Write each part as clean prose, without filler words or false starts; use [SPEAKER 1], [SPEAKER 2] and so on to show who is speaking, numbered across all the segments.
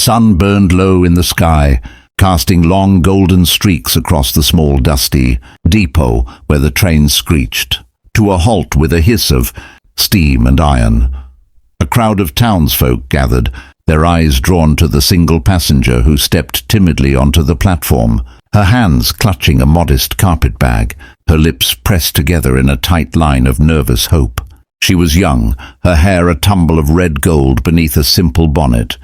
[SPEAKER 1] sun burned low in the sky, casting long golden streaks across the small dusty depot where the train screeched, to a halt with a hiss of steam and iron. A crowd of townsfolk gathered, their eyes drawn to the single passenger who stepped timidly onto the platform, her hands clutching a modest carpet bag, her lips pressed together in a tight line of nervous hope. She was young, her hair a tumble of red gold beneath a simple bonnet,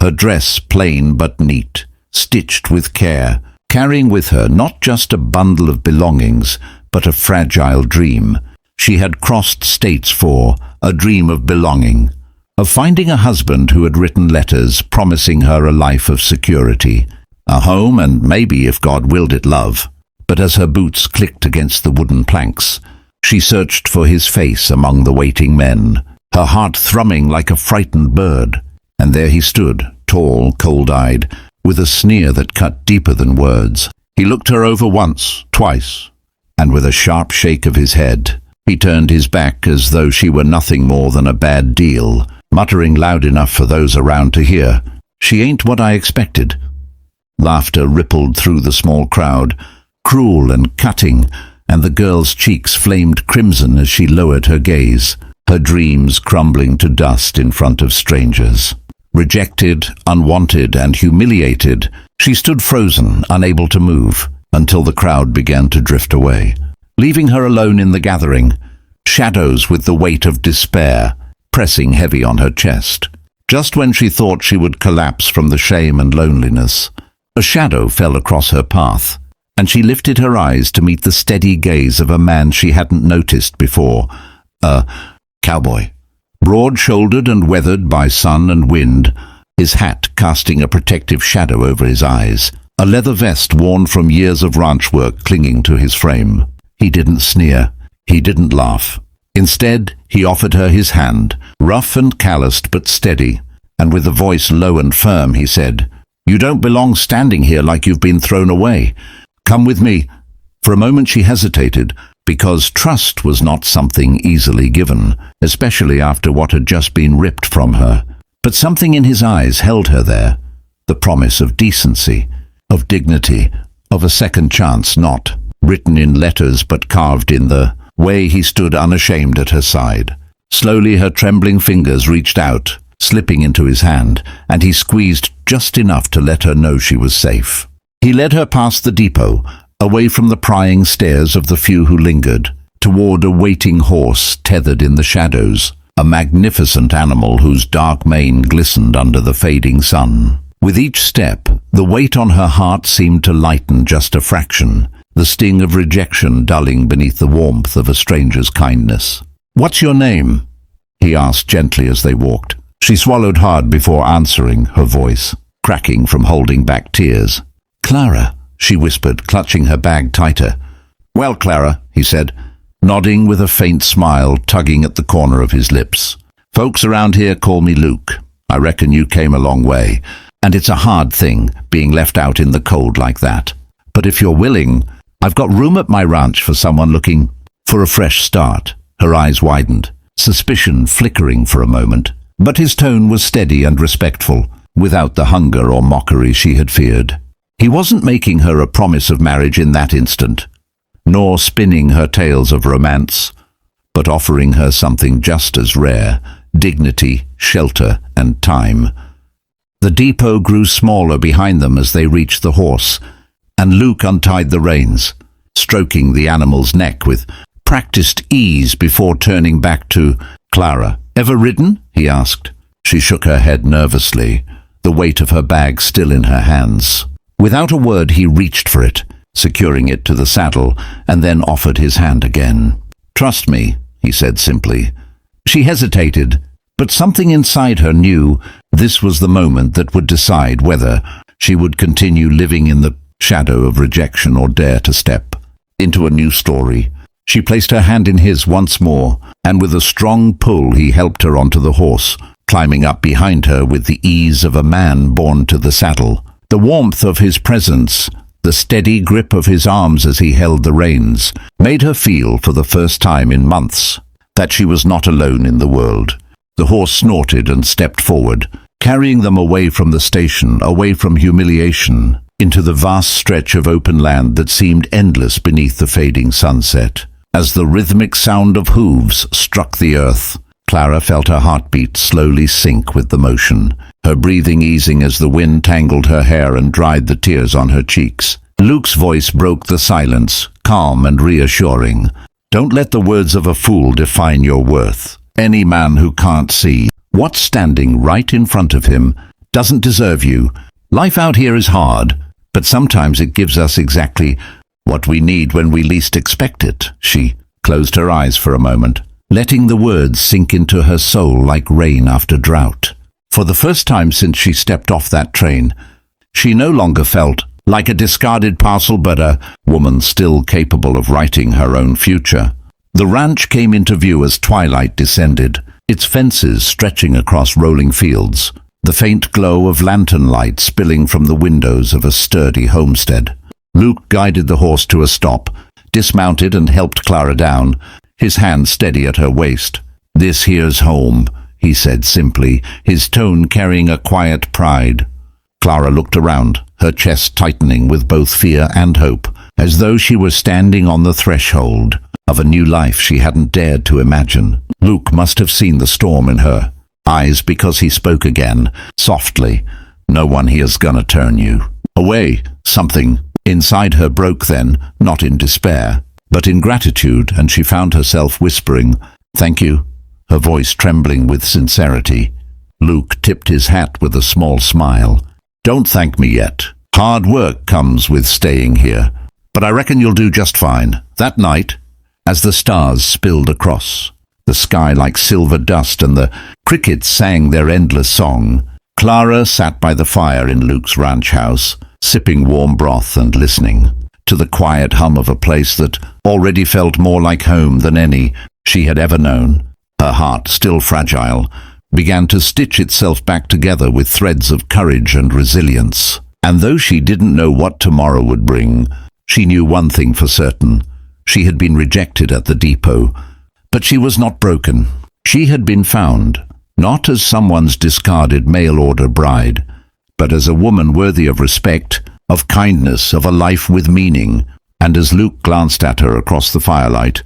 [SPEAKER 1] her dress plain but neat, stitched with care, carrying with her not just a bundle of belongings, but a fragile dream. She had crossed states for a dream of belonging, of finding a husband who had written letters promising her a life of security, a home and maybe, if God willed it, love. But as her boots clicked against the wooden planks, she searched for his face among the waiting men, her heart thrumming like a frightened bird. And there he stood, tall, cold-eyed, with a sneer that cut deeper than words. He looked her over once, twice, and with a sharp shake of his head, he turned his back as though she were nothing more than a bad deal, muttering loud enough for those around to hear, "She ain't what I expected." Laughter rippled through the small crowd, cruel and cutting, and the girl's cheeks flamed crimson as she lowered her gaze, her dreams crumbling to dust in front of strangers. Rejected, unwanted, and humiliated, she stood frozen, unable to move, until the crowd began to drift away, leaving her alone in the gathering, shadows with the weight of despair pressing heavy on her chest. Just when she thought she would collapse from the shame and loneliness, a shadow fell across her path, and she lifted her eyes to meet the steady gaze of a man she hadn't noticed before, a cowboy. Broad-shouldered and weathered by sun and wind, his hat casting a protective shadow over his eyes, a leather vest worn from years of ranch work clinging to his frame. He didn't sneer, he didn't laugh. Instead, he offered her his hand, rough and calloused but steady, and with a voice low and firm he said, "You don't belong standing here like you've been thrown away. Come with me." For a moment she hesitated, because trust was not something easily given, especially after what had just been ripped from her. But something in his eyes held her there, the promise of decency, of dignity, of a second chance, not written in letters but carved in the way he stood unashamed at her side. Slowly her trembling fingers reached out, slipping into his hand, and he squeezed just enough to let her know she was safe. He led her past the depot, away from the prying stares of the few who lingered, toward a waiting horse tethered in the shadows, a magnificent animal whose dark mane glistened under the fading sun. With each step, the weight on her heart seemed to lighten just a fraction, the sting of rejection dulling beneath the warmth of a stranger's kindness. "What's your name?" he asked gently as they walked. She swallowed hard before answering, her voice cracking from holding back tears. "Clara," she whispered, clutching her bag tighter. "Well, Clara," he said, nodding with a faint smile tugging at the corner of his lips. "Folks around here call me Luke. I reckon you came a long way, and it's a hard thing being left out in the cold like that. But if you're willing, I've got room at my ranch for someone looking for a fresh start." Her eyes widened, suspicion flickering for a moment, but his tone was steady and respectful, without the hunger or mockery she had feared. He wasn't making her a promise of marriage in that instant, nor spinning her tales of romance, but offering her something just as rare, dignity, shelter, and time. The depot grew smaller behind them as they reached the horse, and Luke untied the reins, stroking the animal's neck with practiced ease before turning back to Clara. "Ever ridden?" he asked. She shook her head nervously, the weight of her bag still in her hands. Without a word he reached for it, securing it to the saddle, and then offered his hand again. "Trust me," he said simply. She hesitated, but something inside her knew this was the moment that would decide whether she would continue living in the shadow of rejection or dare to step into a new story. She placed her hand in his once more, and with a strong pull he helped her onto the horse, climbing up behind her with the ease of a man born to the saddle. The warmth of his presence, the steady grip of his arms as he held the reins, made her feel for the first time in months that she was not alone in the world. The horse snorted and stepped forward, carrying them away from the station, away from humiliation, into the vast stretch of open land that seemed endless beneath the fading sunset. As the rhythmic sound of hooves struck the earth, Clara felt her heartbeat slowly sink with the motion, her breathing easing as the wind tangled her hair and dried the tears on her cheeks. Luke's voice broke the silence, calm and reassuring. Don't let the words of a fool define your worth. Any man who can't see what's standing right in front of him doesn't deserve you. Life out here is hard, but sometimes it gives us exactly what we need when we least expect it. She closed her eyes for a moment, letting the words sink into her soul like rain after drought. For the first time since she stepped off that train, she no longer felt like a discarded parcel but a woman still capable of writing her own future. The ranch came into view as twilight descended, its fences stretching across rolling fields, the faint glow of lantern light spilling from the windows of a sturdy homestead. Luke guided the horse to a stop, dismounted and helped Clara down, his hand steady at her waist. "This here's home," he said simply, his tone carrying a quiet pride. Clara looked around, her chest tightening with both fear and hope, as though she were standing on the threshold of a new life she hadn't dared to imagine. Luke must have seen the storm in her eyes because he spoke again, softly. "No one here's gonna turn you away." Something inside her broke then, not in despair, but in gratitude, and she found herself whispering, "Thank you," her voice trembling with sincerity. Luke tipped his hat with a small smile. "Don't thank me yet. Hard work comes with staying here, but I reckon you'll do just fine." That night, as the stars spilled across the sky like silver dust and the crickets sang their endless song, Clara sat by the fire in Luke's ranch house, sipping warm broth and listening to the quiet hum of a place that already felt more like home than any she had ever known. Her heart, still fragile, began to stitch itself back together with threads of courage and resilience. And though she didn't know what tomorrow would bring, she knew one thing for certain. She had been rejected at the depot, but she was not broken. She had been found, not as someone's discarded mail-order bride, but as a woman worthy of respect, of kindness, of a life with meaning. And as Luke glanced at her across the firelight,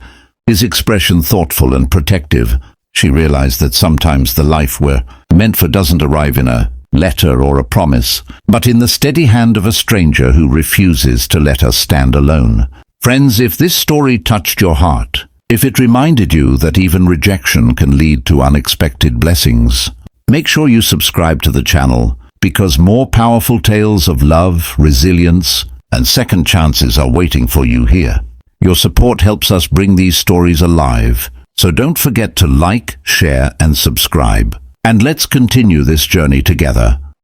[SPEAKER 1] his expression thoughtful and protective, she realized that sometimes the life we're meant for doesn't arrive in a letter or a promise, but in the steady hand of a stranger who refuses to let us stand alone. Friends, if this story touched your heart, if it reminded you that even rejection can lead to unexpected blessings, make sure you subscribe to the channel, because more powerful tales of love, resilience, and second chances are waiting for you here. Your support helps us bring these stories alive, so don't forget to like, share, and subscribe. And let's continue this journey together.